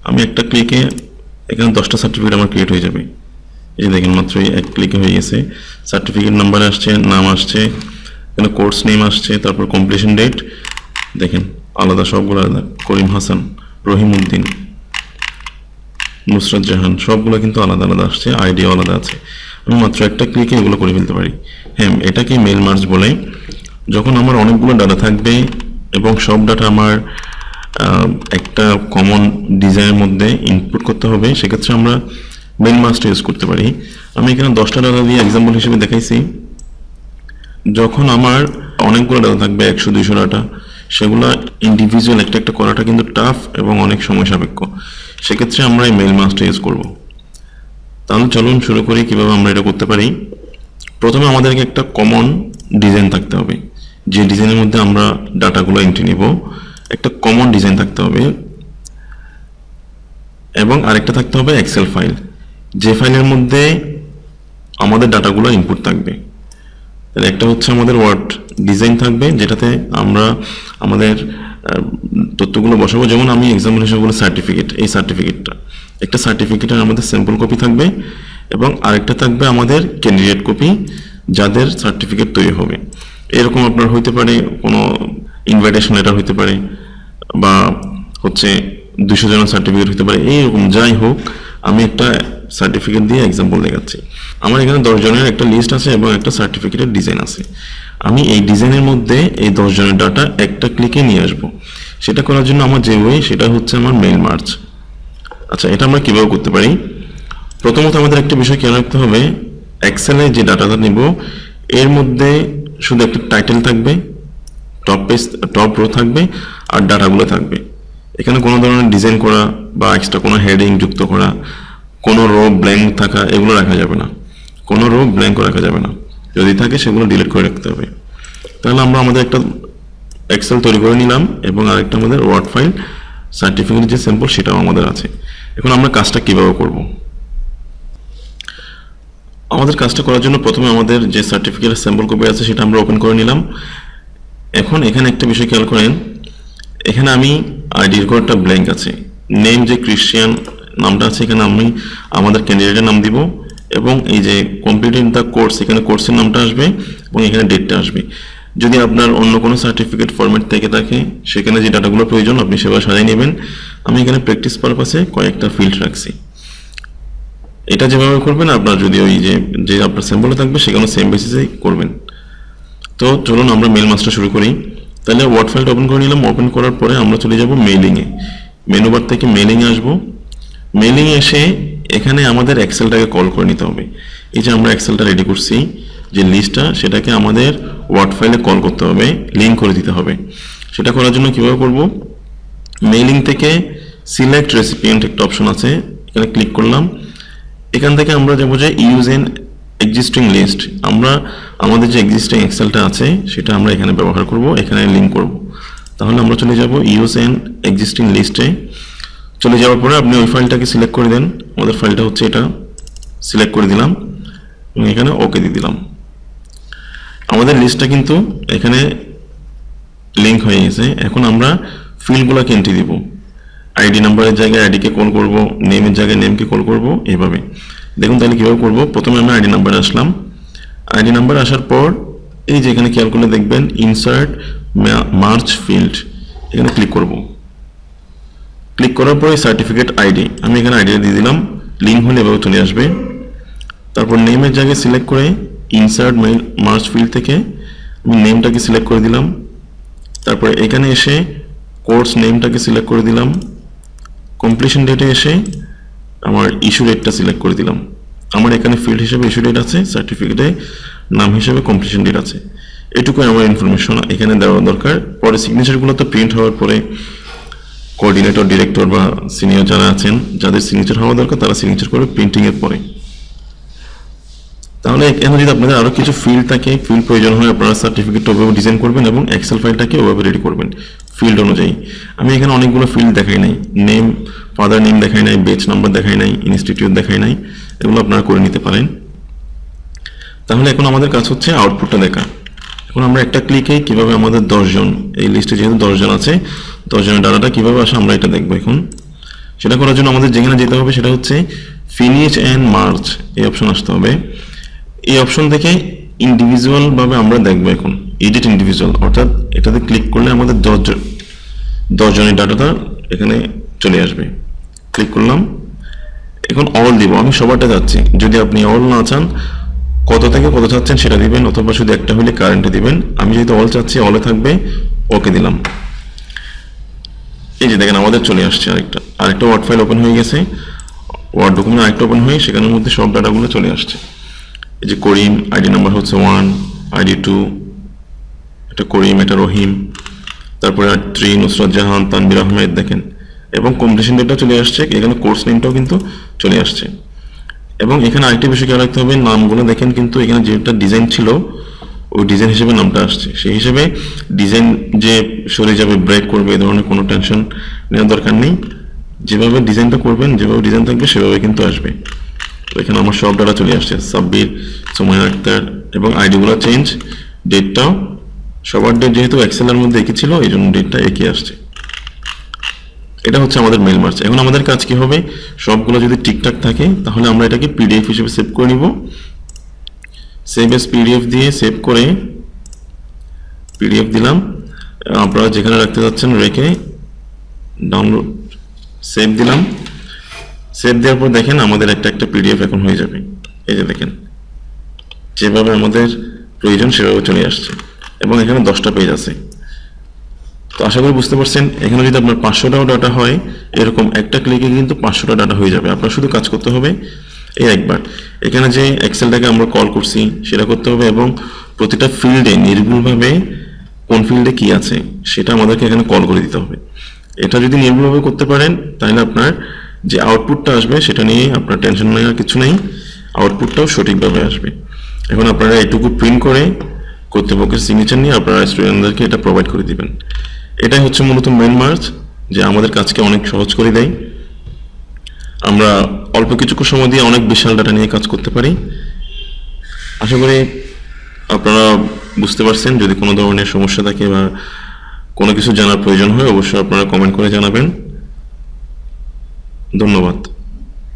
আমি একটা ক্লিকে এখানে 10টা সার্টিফিকেট আমার ক্রিয়েট হয়ে যাবে। এই দেখেন মাত্রই এক ক্লিকে হয়ে গেছে। সার্টিফিকেট নাম্বার আসছে, নাম আসছে, এখানে কোর্স নেম আসছে, তারপর কমপ্লিশন ডেট দেখেন আলাদা, সবগুলো আলাদা। করিম হাসান, রহিম উদ্দিন, নুসরাত জাহান, সবগুলো কিন্তু আলাদা আলাদা আসছে, আইডিও আলাদা আছে। আমি মাত্র একটা ক্লিকে এগুলো করে ফেলতে পারি। হ্যাঁ, এটাকে মেল মার্জ বলে। যখন আমার অনেকগুলো ডাটা থাকবে এবং সব ডাটা আমার একটা কমন ডিজাইনের মধ্যে ইনপুট করতে হবে, সেক্ষেত্রে আমরা মেল মার্জটা ইউজ করতে পারি। আমি এখানে 10টা ডাটা দিয়ে এক্সাম্পল হিসেবে দেখাইছি। যখন আমার অনেকগুলো ডাটা থাকবে, 100-200 ডাটা, সেগুলো ইন্ডিভিজুয়াল একটা একটা করাটা কিন্তু টাফ এবং অনেক সময় সাপেক্ষ। সেক্ষেত্রে আমরা এই মেল মার্জটা ইউজ করব। তাহলে চলুন শুরু করি কিভাবে আমরা এটা করতে পারি। প্রথমে আমাদেরকে একটা কমন ডিজাইন থাকতে হবে, যে ডিজাইনের মধ্যে আমরা ডাটাগুলো এন্ট্রি নিব, একটা কমন ডিজাইন থাকতে হবে। এবং আরেকটা থাকতে হবে এক্সেল ফাইল, যে ফাইলের মধ্যে আমাদের ডাটাগুলো ইনপুট থাকবে। তাহলে একটা হচ্ছে আমাদের ওয়ার্ড ডিজাইন থাকবে, যেটাতে আমরা আমাদের তথ্যগুলো বসাবো। যেমন আমি এক্সাম্পল হিসেবে বলি সার্টিফিকেট, এই সার্টিফিকেটটা, একটা সার্টিফিকেটের আমাদের স্যাম্পল কপি থাকবে এবং আরেকটা থাকবে আমাদের ক্যান্ডিডেট কপি, যাদের সার্টিফিকেট তৈরি হবে। এরকম আপনার হইতে পারে কোনো ইনভাইটেশন লেটার হইতে পারে, বা হচ্ছে 200 জনের সার্টিফিকেট হতে পারে, এইরকম যাই হোক। আমি একটা সার্টিফিকেট দিয়ে এক্সাম্পল দেখাচ্ছি। আমার এখানে 10 জনের একটা লিস্ট আছে এবং একটা সার্টিফিকেটের ডিজাইন আছে। আমি এই ডিজাইনের মধ্যে এই 10 জনের ডাটা একটা ক্লিকে নিয়ে আসবো। সেটা করার জন্য আমার যে ওয়ে, সেটা হচ্ছে আমার মেল মার্জ। আচ্ছা, এটা আমরা কিভাবে করতে পারি? প্রথমত আমাদের একটা বিষয় খেয়াল রাখতে হবে, এক্সেলে যে ডাটাটা নিব এর মধ্যে শুধু একটা টাইটেল থাকবে, টপ রো থাকবে, আর ডাটাগুলো থাকবে। এখানে কোনো ধরনের ডিজাইন করা বা এক্সট্রা কোনো হেডিং যুক্ত করা, কোনো রো ব্ল্যাঙ্ক থাকা, এগুলো রাখা যাবে না। কোনো রো ব্ল্যাঙ্ক রাখা যাবে না, যদি থাকে সেগুলো ডিলিট করে রাখতে হবে। তাহলে আমরা আমাদের একটা এক্সেল তৈরি করে নিলাম এবং আরেকটা আমাদের ওয়ার্ড ফাইল, সার্টিফিকেট যে স্যাম্পল সেটাও আমাদের আছে। এখন আমরা কাজটা কিভাবে করব? আমাদের কাজটা করার জন্য প্রথমে আমাদের যে সার্টিফিকেটের স্যাম্পল কপি আছে সেটা আমরা ওপেন করে নিলাম। এখন এখানে একটা বিষয় খেয়াল করেন, এখানে আমি আইডির ঘরটা ব্ল্যাঙ্ক আছে, নেম যে ক্রিশ্চিয়ান নামটা আছে এখানে আমি আমাদের ক্যান্ডিডেটের নাম দিব, এবং এই যে কমপ্লিটিং দ্য কোর্স, এখানে কোর্সের নামটা আসবে এবং এখানে ডেটটা আসবে। যদি আপনার অন্য কোনো সার্টিফিকেট ফরম্যাট থেকে থাকে, সেখানে যে ডাটাগুলো প্রয়োজন আপনি সেভাবে সাজিয়ে নেবেন। আমি এখানে প্র্যাকটিস পারপাসে কয়েকটা ফিল্ড রাখছি। এটা যেভাবে করবেন, আপনার যদি ওই যে আপনার স্যাম্পলে থাকবে সেখানে সেম বেসিসেই করবেন। তো চলুন আমরা মেল মাস্টার শুরু করি। তাহলে ওয়ার্ড ফাইলটা ওপেন করে নিলাম। ওপেন করার পরে আমরা চলে যাব মেইলিংয়ে। মেনু বার থেকে মেইলিংয়ে আসবো। মেইলিংয়ে এসে এখানে আমাদের এক্সেলটাকে কল করে নিতে হবে। এই যে আমরা এক্সেলটা রেডি করছি, যে লিস্টটা, সেটাকে আমাদের ওয়ার্ড ফাইলে কল করতে হবে, লিঙ্ক করে দিতে হবে। সেটা করার জন্য কিভাবে করব? মেইলিং থেকে সিলেক্ট রেসিপিয়েন্ট একটা অপশন আছে, এখানে ক্লিক করলাম। এখান থেকে আমরা যাবো যে ইউজ এন এক্সিস্টিং লিস্ট। আমরা আমাদের যে এক্সিস্টিং এক্সেলটা আছে সেটা আমরা এখানে ব্যবহার করব, এখানে লিঙ্ক করব। তাহলে আমরা চলে যাব ইউজ এন এক্সিস্টিং লিস্টে। চলে যাওয়ার পরে আপনি ওই ফাইলটাকে সিলেক্ট করে দেন। আমাদের ফাইলটা হচ্ছে এটা, সিলেক্ট করে দিলাম এবং এখানে ওকে দিয়ে দিলাম। আমাদের লিস্টটা কিন্তু এখানে লিঙ্ক হয়ে গেছে। এখন আমরা ফিল্ডগুলোকে এন্ট্রি দিব। আইডি নাম্বারের জায়গায় আইডিকে কল করব, নেমের জায়গায় নেমকে কল করব, এইভাবে। দেখুন তাহলে কীভাবে করব। প্রথমে আমরা আইডি নাম্বারে আসলাম। আইডি নাম্বার আসার পর এই যে এখানে খেয়াল করলে দেখবেন ইনসার্ট মার্চ ফিল্ড, এখানে ক্লিক করব। ক্লিক করার পরে সার্টিফিকেট আইডি, আমি এখানে আইডিটা দিয়ে দিলাম। লিঙ্ক হলে এভাবে চলে আসবে। তারপর নেমের জায়গায় সিলেক্ট করে ইনসার্ট মার্চ ফিল্ড থেকে আমি নেমটাকে সিলেক্ট করে দিলাম। তারপরে এখানে এসে কোর্স নেমটাকে সিলেক্ট করে দিলাম। কমপ্লিশন ডেটে এসে আমার ইস্যু ডেটটা সিলেক্ট করে দিলাম। আমার এখানে ফিল্ড হিসেবে ইস্যু ডেট আছে, সার্টিফিকেটে নাম হিসেবে কমপ্লিশন ডেট আছে। এটুকুই আমার ইনফরমেশন এখানে দেওয়া দরকার। পরে সিগনেচারগুলো তো প্রিন্ট হওয়ার পরে কোঅর্ডিনেটর, ডিরেক্টর বা সিনিয়র যারা আছেন, যাদের সিগনেচার হওয়া দরকার, তারা সিগনেচার করে প্রিন্টিংয়ের পরে। তাহলে এখানে যদি আপনাদের আরও কিছু ফিল্ড থাকে, ফিল্ড প্রয়োজন হয়, আপনারা সার্টিফিকেটটা ওভাবে ডিজাইন করবেন এবং এক্সেল ফাইলটাকে ওভাবে রেডি করবেন ফিল্ড অনুযায়ী। আমি এখানে অনেকগুলো ফিল্ড দেখাই নাই, নেম, ফাদার নেম দেখাই নাই, বেচ নাম্বার দেখাই নাই, ইনস্টিটিউট দেখাই নাই, এগুলো আপনারা করে নিতে পারেন। তাহলে এখন আমাদের কাজ হচ্ছে আউটপুটটা দেখা। এখন আমরা একটা ক্লিকেই কীভাবে আমাদের 10 জন, এই লিস্টে যেহেতু 10 জন আছে, 10 জনের ডাটাটা কীভাবে আসে আমরা এটা দেখবো এখন। সেটা করার জন্য আমাদের যেখানে যেতে হবে সেটা হচ্ছে ফিনিশ অ্যান্ড মার্চ, এই অপশন আসতে হবে। এই অপশন থেকে ইন্ডিভিজুয়াল ভাবে আমরা দেখবো এখন এডিট ইন্ডিভিজুয়াল, অর্থাৎ এটাতে ক্লিক করলে আমাদের 10 জনের ডাটাটা এখানে চলে আসবে। ক্লিক করলাম, এখন অল দিব, আমি সবারটা যাচ্ছি। যদি আপনি অল না চান, কত থেকে কত চাচ্ছেন সেটা দিবেন, অথবা শুধু একটা হলে কারেন্টে দিবেন। আমি যেহেতু অল চাচ্ছি, অলে থাকবে, ওকে দিলাম। এই যে দেখেন আমাদের চলে আসছে আরেকটা ওয়ার্ড ফাইল ওপেন হয়ে গেছে, ওয়ার্ড ডকুমেন্ট আরেকটা ওপেন হয়ে সেখানের মধ্যে সব ডাটাগুলো চলে আসছে। এই যে করিম, আইডি নাম্বার হচ্ছে 1, আইডি 2, এটা করিম, এটা রহিম, তারপরে 3 নুসরাত জাহান, তানভীর আহমেদ দেখেন, এবং কমপ্লিশন ডেটটা চলে আসছে, এখানে কোর্স নেমটাও কিন্তু চলে আসছে। এবং এখানে আরেকটা বিষয় খেয়াল রাখতে হবে, নামগুলো দেখেন কিন্তু এখানে যেটা ডিজাইন ছিল ওই ডিজাইন হিসেবে নামটা আসছে, সেই হিসেবে ডিজাইন যে সরে যাবে, ব্রেক করবে, এই ধরনের কোনো টেনশন নেওয়ার দরকার নেই। যেভাবে ডিজাইনটা করবেন, যেভাবে ডিজাইন থাকবে সেভাবে কিন্তু আসবে। তো এখানে আমার সব ডাটা চলে আসছে, সাব্বির, সুমাইয়া আক্তার, এবং আইডিগুলো চেঞ্জ, ডেটটাও সবার ডেট যেহেতু এক্সেলের মধ্যে একই ছিল এই জন্য ডেটটা একই আসছে। এটা হচ্ছে আমাদের মেল মার্চ। এখন আমাদের কাজ কি হবে, সবগুলো যদি ঠিকঠাক থাকে তাহলে আমরা এটাকে পিডিএফ হিসেবে সেভ করে নিব। সেভ এস পিডিএফ দিয়ে সেভ করে পিডিএফ দিলাম, আপনারা যেখানে রাখতে যাচ্ছেন রেখে ডাউনলোড সেভ দিলাম। সেভ দেওয়ার পর দেখেন আমাদের একটা পিডিএফ এখন হয়ে যাবে। এই যে দেখেন যেভাবে আমাদের প্রয়োজন সেভাবে চলে আসছে, এবং এখানে 10টা পেজ আছে। তো আশা করি বুঝতে পারছেন, এখানে যদি আপনার 500টাও ডাটা হয়, এরকম একটা ক্লিকে কিন্তু 500টা ডাটা হয়ে যাবে। আপনার শুধু কাজ করতে হবে এই একবার, এখানে যে এক্সেলটাকে আমরা কল করছি সেটা করতে হবে, এবং প্রতিটা ফিল্ডে নির্ভুলভাবে কোন ফিল্ডে কি আছে সেটা আমাদেরকে এখানে কল করে দিতে হবে। এটা যদি নির্ভুলভাবে করতে পারেন তাহলে আপনার যে আউটপুটটা আসবে সেটা নিয়ে আপনার টেনশন নেওয়ার কিছু নেই, আউটপুটটাও সঠিকভাবে আসবে। এখন আপনারা এটুকু প্রিন্ট করে কর্তৃপক্ষের সিগনেচার নিয়ে আপনারা স্টুডেন্টদেরকে এটা প্রোভাইড করে দিবেন। এটাই হচ্ছে মূলত মেন মার্চ, যে আমাদের কাজকে অনেক সহজ করে দেয়। আমরা অল্প কিছুক্ষণ সময় দিয়ে অনেক বিশাল ডাটা নিয়ে কাজ করতে পারি। আশা করি আপনারা বুঝতে পারছেন। যদি কোনো ধরনের সমস্যা থাকে বা কোনো কিছু জানার প্রয়োজন হয় অবশ্যই আপনারা কমেন্ট করে জানাবেন। ধন্যবাদ।